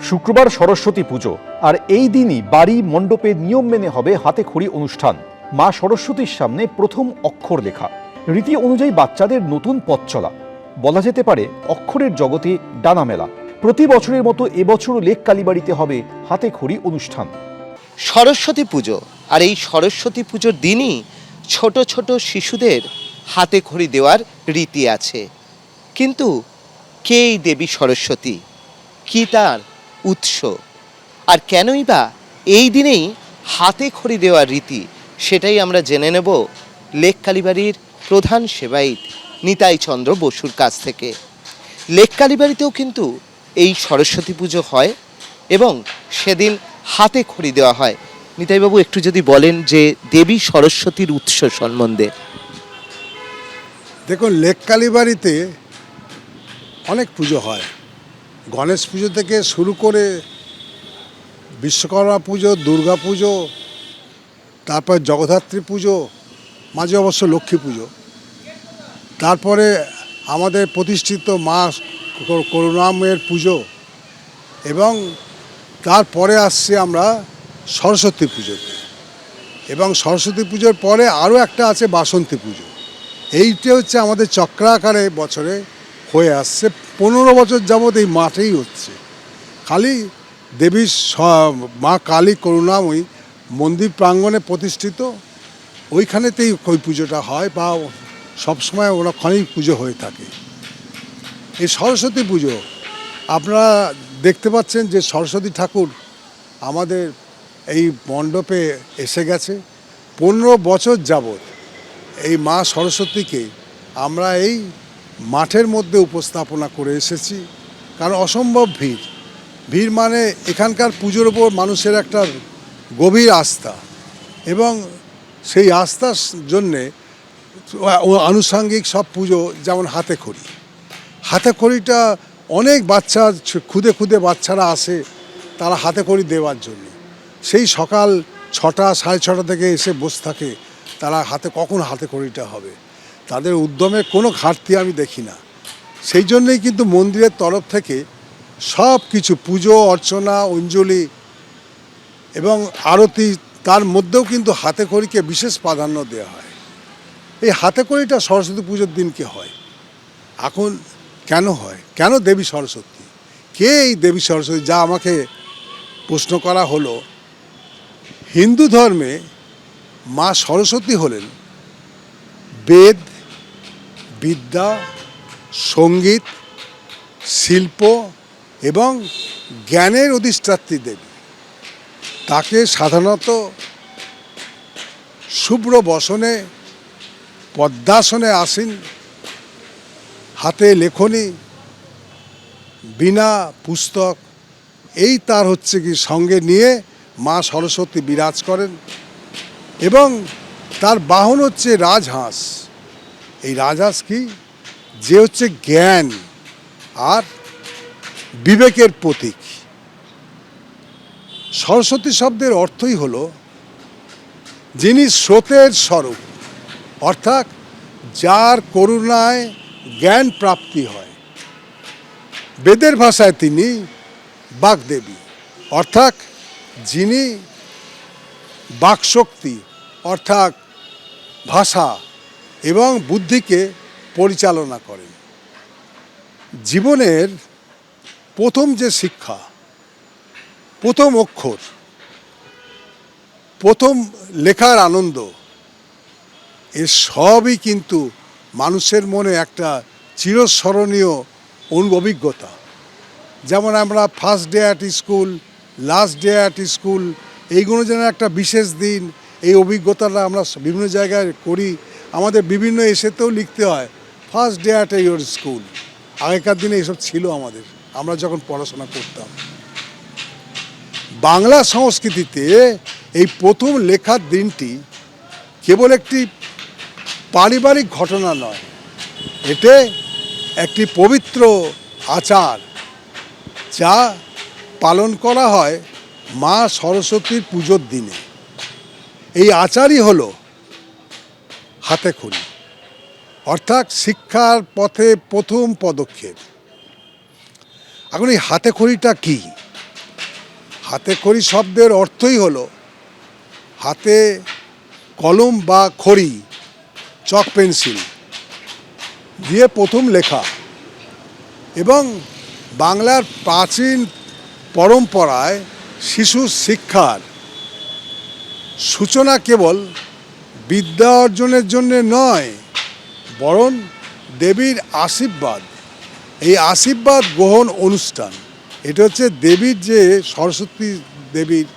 শুক্রবার সরস্বতী পুজো, আর এই দিনই বাড়ি মণ্ডপে নিয়ম মেনে হবে হাতে খড়ি অনুষ্ঠান। মা সরস্বতীর সামনে প্রথম অক্ষর লেখা, রীতি অনুযায়ী বাচ্চাদের নতুন পথ চলা, বলা যেতে পারে অক্ষরের জগতে ডানা মেলা। প্রতি বছরের মতো এবছরও লেক কালীবাড়িতে হবে হাতে খড়ি অনুষ্ঠান। সরস্বতী পুজো, আর এই সরস্বতী পুজোর দিনই ছোট ছোট শিশুদের হাতে খড়ি দেওয়ার রীতি আছে। কিন্তু কে এই দেবী সরস্বতী, কি তার উৎস, আর কেনই বা এই দিনেই হাতে খড়ি দেওয়ার রীতি, সেটাই আমরা জেনে নেব লেক কালীবাড়ির প্রধান সেবায়িত নিতাই চন্দ্র বসুর কাছ থেকে। লেক কালীবাড়িতেও কিন্তু এই সরস্বতী পুজো হয় এবং সেদিন হাতে খড়ি দেওয়া হয়। নিতাইবাবু, একটু যদি বলেন যে দেবী সরস্বতীর উৎস সম্বন্ধে। দেখুন, লেক কালীবাড়িতে অনেক পুজো হয়। গণেশ পুজো থেকে শুরু করে বিশ্বকর্মা পুজো, দুর্গা পুজো, তারপর জগদ্ধাত্রী পুজো, মাঝে অবশ্য লক্ষ্মী পুজো, তারপরে আমাদের প্রতিষ্ঠিত মা করুণাময়ের পুজো, এবং তারপরে আসছে আমরা সরস্বতী পুজোতে। এবং সরস্বতী পুজোর পরে আরও একটা আছে বাসন্তী পুজো। এইটা হচ্ছে আমাদের চক্রাকারে বছরে হয়ে আসছে। 15 বছর যাবৎ এই মাঠেই হচ্ছে। খালি দেবী মা কালী করুণাময়ী মন্দির প্রাঙ্গণে প্রতিষ্ঠিত, ওইখানেতেই ওই পুজোটা হয়, বা সবসময় ওখানেই পুজো হয়ে থাকে। এই সরস্বতী পুজো আপনারা দেখতে পাচ্ছেন যে সরস্বতী ঠাকুর আমাদের এই মণ্ডপে এসে গেছে। 15 বছর যাবৎ এই মা সরস্বতীকে আমরা এই মাঠের মধ্যে উপস্থাপনা করে এসেছি। কারণ অসম্ভব ভিড় মানে এখানকার পুজোর ওপর মানুষের একটা গভীর আস্থা, এবং সেই আস্থার জন্যে আনুষঙ্গিক সব পুজো, যেমন হাতে খড়িটা অনেক বাচ্চা, খুদে খুদে বাচ্চারা আসে তারা হাতে খড়ি দেওয়ার জন্য। সেই সকাল 6টা, 6:30 থেকে এসে বসে থাকে তারা কখন হাতে খড়িটা হবে। তাদের উদ্যমে কোনো ঘাটতি আমি দেখি না। সেই জন্যই কিন্তু মন্দিরের তরফ থেকে সব কিছু পুজো অর্চনা, অঞ্জলি এবং আরতি, তার মধ্যেও কিন্তু হাতে খড়িকে বিশেষ প্রাধান্য দেওয়া হয়। এই হাতে খড়িটা সরস্বতী পুজোর দিনকে হয়। এখন কেন হয়, কেন দেবী সরস্বতী, কে এই দেবী সরস্বতী, যা আমাকে প্রশ্ন করা হলো। হিন্দু ধর্মে মা সরস্বতী হলেন বেদ, বিদ্যা, সঙ্গীত, শিল্প এবং জ্ঞানের অধিষ্ঠাত্রী দেবী। তাকে সাধারণত শুভ্র বসনে পদ্মাসনে আসীন, হাতে লেখনী, বীণা, পুস্তক, এই তার হচ্ছে কি সঙ্গে নিয়ে মা সরস্বতী বিরাজ করেন। এবং তার বাহন হচ্ছে রাজহাঁস। এই রাজহাঁস কি, যে হচ্ছে জ্ঞান আর বিবেকের প্রতীক। সরস্বতী শব্দের অর্থই হলো যিনি স্রোতের স্বরূপ, অর্থাৎ যার করুণায় জ্ঞান প্রাপ্তি হয়। বেদের ভাষায় তিনি বাগদেবী, অর্থাৎ যিনি বাকশক্তি, অর্থাৎ ভাষা এবং বুদ্ধিকে পরিচালনা করেন। জীবনের প্রথম যে শিক্ষা, প্রথম অক্ষর, প্রথম লেখার আনন্দ, এ সবই কিন্তু মানুষের মনে একটা চিরস্মরণীয় অভিজ্ঞতা। যেমন আমরা first day at school, last day at school, এইগুলো যেন একটা বিশেষ দিন। এই অভিজ্ঞতাটা আমরা বিভিন্ন জায়গায় করি। আমাদের বিভিন্ন এসেতেও লিখতে হয় first day at your school. আগেকার দিনে এসব ছিল আমাদের, আমরা যখন পড়াশোনা করতাম। বাংলা সংস্কৃতিতে এই প্রথম লেখার দিনটি কেবল একটি পারিবারিক ঘটনা নয়, এতে একটি পবিত্র আচার, যা পালন করা হয় মা সরস্বতীর পুজোর দিনে। এই আচারই হলো হাতে খড়ি, অর্থাৎ শিক্ষার পথে প্রথম পদক্ষেপ। এখন এই হাতে খড়িটা কি? হাতে খড়ি শব্দের অর্থই হলো হাতে কলম বা খড়ি, চক পেন্সিল দিয়ে প্রথম লেখা। এবং বাংলার প্রাচীন পরম্পরায় শিশুর শিক্ষার সূচনা কেবল বিদ্যা অর্জনের জন্য নয়, বরং দেবীর আশীর্বাদ, এই আশীর্বাদ গ্রহণ অনুষ্ঠান। এটা হচ্ছে দেবীর, যে সরস্বতী দেবীর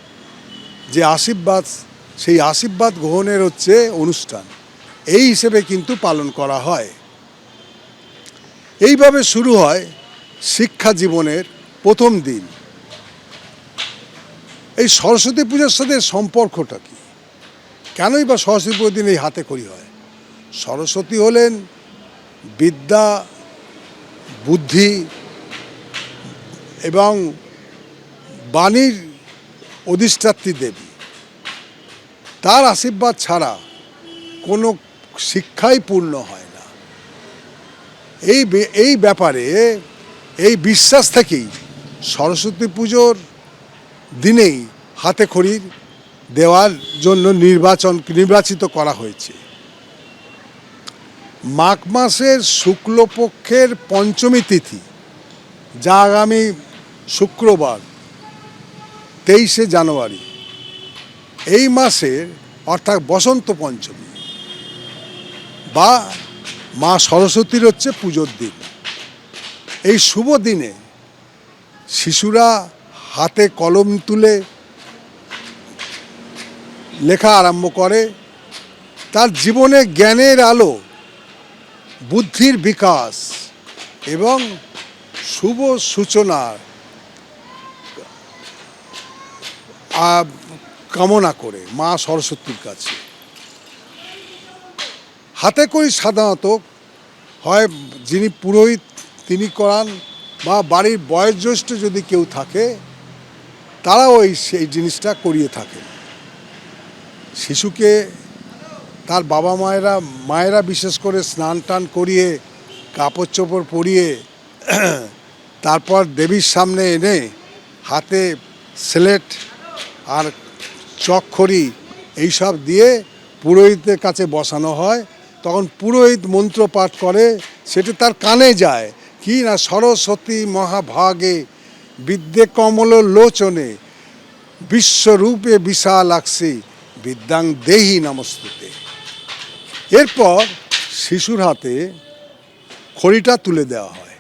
যে আশীর্বাদ, সেই আশীর্বাদ গ্রহণের হচ্ছে অনুষ্ঠান, এই হিসেবে কিন্তু পালন করা হয়। এইভাবে শুরু হয় শিক্ষা জীবনের প্রথম দিন। এই সরস্বতী পূজার সাথে সম্পর্কটা কি? কেনই বা সরস্বতী পুজোর দিন এই হাতে খড়ি হয়? সরস্বতী হলেন বিদ্যা, বুদ্ধি এবং বাণীর অধিষ্ঠাত্রী দেবী। তার আশীর্বাদ ছাড়া কোনো শিক্ষাই পূর্ণ হয় না। এই ব্যাপারে এই বিশ্বাস থেকেই সরস্বতী পুজোর দিনেই হাতে খড়ি দেওয়ার জন্য নির্বাচিত করা হয়েছে। মাঘ মাসের শুক্লপক্ষের পঞ্চমী তিথি, যা আগামী শুক্রবার 23শে জানুয়ারি, এই মাসের অর্থাৎ বসন্ত পঞ্চমী বা মা সরস্বতীর হচ্ছে পুজোর দিন। এই শুভ দিনে শিশুরা হাতে কলম তুলে লেখা আরম্ভ করে। তার জীবনে জ্ঞানের আলো, বুদ্ধির বিকাশ এবং শুভ সূচনার কামনা করে মা সরস্বতীর কাছে। হাতে খড়ি সাধারণত হয় যিনি পুরোহিত তিনি করান, বা বাড়ির বয়োজ্যেষ্ঠ যদি কেউ থাকে তারাও সেই জিনিসটা করিয়ে থাকেন। শিশুকে তার বাবা মায়েরা বিশেষ করে স্নান টান করিয়ে, কাপড় চোপড় পরিয়ে তারপর দেবীর সামনে এনে হাতে স্লেট আর চক খড়ি এইসব দিয়ে পুরোহিতের কাছে বসানো হয়। তখন পুরোহিত মন্ত্র পাঠ করে, সেটা তার কানে যায় কি না, সরস্বতী মহাভাগে বিদ্যে কমল লোচনে বিশ্বরূপে বিশালাক্ষী বিদ্যাং দেহি নমস্তুতে। এরপর শিশুর হাতে খড়িটা তুলে দেওয়া হয়,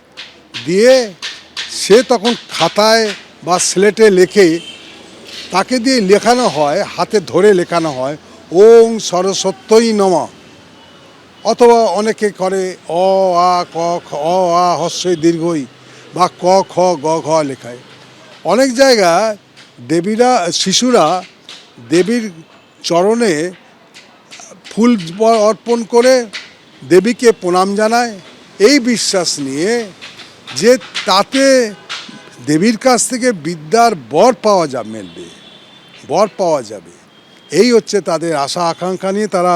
দিয়ে সে তখন খাতায় বা স্লেটে লেখে। তাকে দিয়ে লেখানো হয়, হাতে ধরে লেখানো হয় ওং সরস্বত্যই নমঃ, অথবা অনেকে করে অ আ ক খ, অ আ হস্যই দীর্ঘই বা ক খ গ ঘ লেখায়। অনেক জায়গায় শিশুরা দেবীর চরণে ফুল অর্পণ করে দেবীকে প্রণাম জানায়, এই বিশ্বাস নিয়ে যে তাতে দেবীর কাছ থেকে বিদ্যার বর পাওয়া যাবে। এই হচ্ছে তাদের আশা আকাঙ্ক্ষা নিয়ে তারা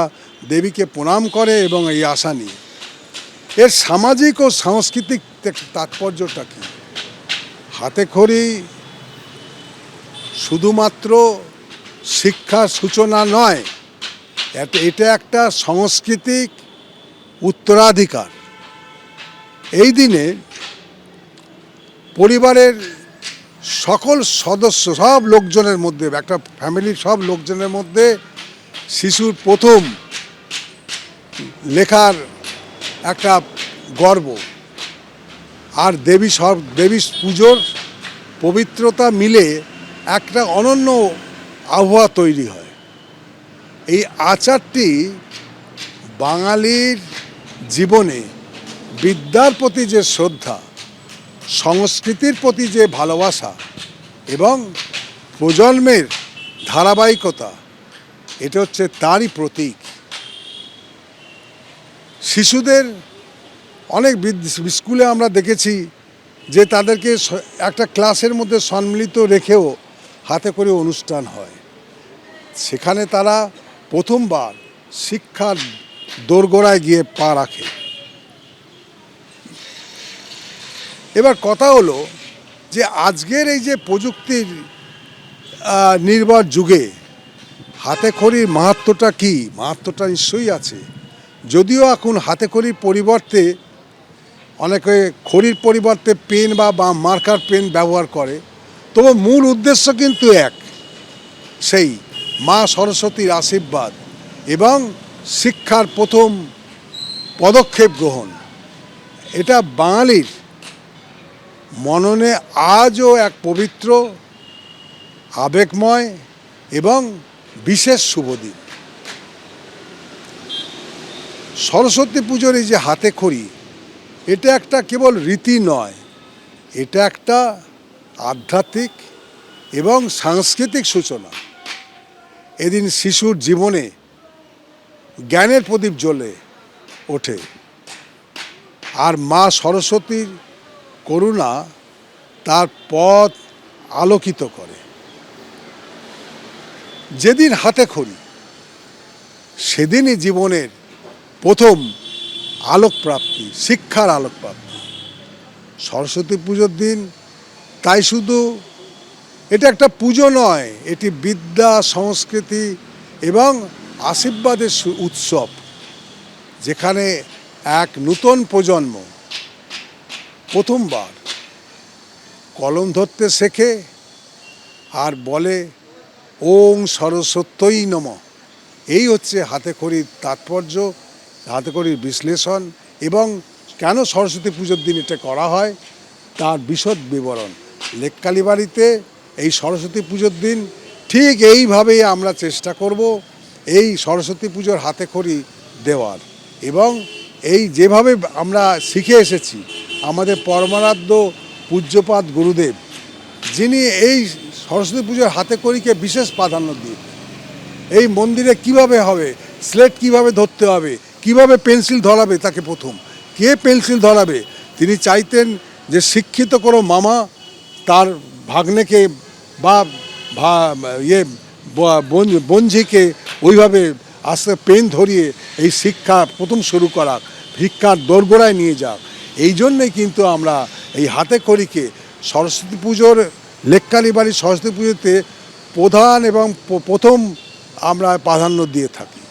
দেবীকে প্রণাম করে, এবং এই আশা নিয়ে। এর সামাজিক ও সাংস্কৃতিক তাৎপর্যটা কি? হাতে খড়ি শুধুমাত্র শিক্ষার সূচনা নয়, এটা একটা সাংস্কৃতিক উত্তরাধিকার। এই দিনে পরিবারের সকল সদস্য, সব লোকজনের মধ্যে, একটা ফ্যামিলির সব লোকজনের মধ্যে শিশুর প্রথম লেখার একটা গর্ব, আর দেবী পুজোর পবিত্রতা মিলে একটা অনন্য আবহাওয়া তৈরি হয়। এই আচারটি বাঙালির জীবনে বিদ্যার প্রতি যে শ্রদ্ধা, সংস্কৃতির প্রতি যে ভালোবাসা এবং প্রজন্মের ধারাবাহিকতা, এটা হচ্ছে তারই প্রতীক। শিশুদের অনেক স্কুলে আমরা দেখেছি যে তাদেরকে একটা ক্লাসের মধ্যে সম্মিলিত রেখেও হাতে করে অনুষ্ঠান হয়। সেখানে তারা প্রথমবার শিক্ষার দোরগোড়ায় গিয়ে পা রাখে। এবার কথা হলো যে আজকের এই যে প্রযুক্তির নির্ভর যুগে হাতে খড়ির মাহাত্ম্যটা কি, মাহাত্ম্যটা নিশ্চয়ই আছে। যদিও এখন হাতে খড়ির পরিবর্তে অনেকে খড়ির পরিবর্তে পেন বা মার্কার পেন ব্যবহার করে, তবে মূল উদ্দেশ্য কিন্তু এক, সেই মা সরস্বতীর আশীর্বাদ এবং শিক্ষার প্রথম পদক্ষেপ গ্রহণ। এটা বাঙালির মননে আজও এক পবিত্র, আবেগময় এবং বিশেষ শুভ দিন। সরস্বতী পুজোর এই যে হাতে খড়ি, এটা একটা কেবল রীতি নয়, এটা একটা আধ্যাত্মিক এবং সাংস্কৃতিক সূচনা। এদিন শিশুর জীবনে জ্ঞানের প্রদীপ জ্বলে ওঠে, আর মা সরস্বতীর করুণা তার পথ আলোকিত করে। যেদিন হাতে খড়ি, সেদিনই জীবনের প্রথম আলোকপ্রাপ্তি, শিক্ষার আলোকপ্রাপ্তি। সরস্বতী পুজোর দিন তাই শুধু এটা একটা পুজো নয়, এটি বিদ্যা, সংস্কৃতি এবং আশীর্বাদের উৎসব, যেখানে এক নূতন প্রজন্ম প্রথমবার কলম ধরতে শেখে আর বলে ওং সরস্বত্যই নমঃ। এই হচ্ছে হাতে খড়ির তাৎপর্য, হাতে খড়ির বিশ্লেষণ এবং কেন সরস্বতী পুজোর দিন এটা করা হয় তার বিশদ বিবরণ। লেককালীবাড়িতে এই সরস্বতী পুজোর দিন ঠিক এইভাবেই আমরা চেষ্টা করব এই সরস্বতী পুজোর হাতে খড়ি দেওয়ার, এবং এই যেভাবে আমরা শিখে এসেছি আমাদের পরমারাধ্য পূজ্যপাদ গুরুদেব, যিনি এই সরস্বতী পুজোর হাতে খড়িকে বিশেষ প্রাধান্য দিয়ে, এই মন্দিরে কিভাবে হবে, স্লেট কিভাবে ধরতে হবে, কিভাবে পেন্সিল ধরাবে, তাকে প্রথম কে পেন্সিল ধরাবে, তিনি চাইতেন যে শিক্ষিত কোনো মামা তার ভাগ্নেকে বা বঞ্ঝিকে ওইভাবে আস্তে পেন ধরিয়ে এই শিক্ষা প্রথম শুরু করা, শিক্ষার দোরগোড়ায় নিয়ে যাক। এই জন্যেই কিন্তু আমরা এই হাতে খড়িকে সরস্বতী পুজোর, লেককালীবাড়ির সরস্বতী পুজোতে প্রধান এবং প্রথম আমরা প্রাধান্য দিয়ে থাকি।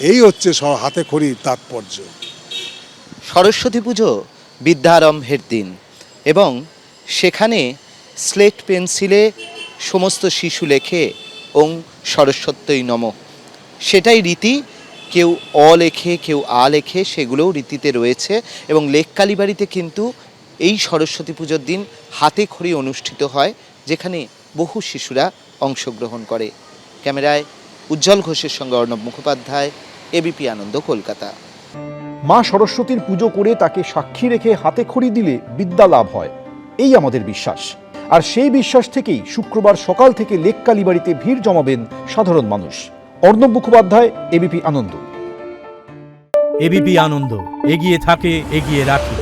এই হচ্ছে হাতে খড়ির তাৎপর্য। সরস্বতী পুজো বিদ্যারম্ভের দিন, এবং সেখানে স্লেট পেন্সিলে সমস্ত শিশু লেখে ওং সরস্বত্যই নমঃ। সেটাই রীতি, কেউ অ লেখে, কেউ আ লেখে, সেগুলোও রীতিতে রয়েছে। এবং লেককালীবাড়িতে কিন্তু এই সরস্বতী পুজোর দিন হাতে খড়ি অনুষ্ঠিত হয়, যেখানে বহু শিশুরা অংশগ্রহণ করে। ক্যামেরায় উজ্জ্বল ঘোষের সঙ্গে অর্ণব মুখোপাধ্যায়, এবিপি আনন্দ, কলকাতা। মা সরস্বতীর পুজো করে তাকে সাক্ষী রেখে হাতে খড়ি দিলে বিদ্যা লাভ হয়, এই আমাদের বিশ্বাস। আর সেই বিশ্বাস থেকেই শুক্রবার সকাল থেকে লেককালীবাড়িতে ভিড় জমাবেন সাধারণ মানুষ। অর্ণব মুখোপাধ্যায়, এবিপি আনন্দ। এবিপি আনন্দ, এগিয়ে থাকে, এগিয়ে রাখে।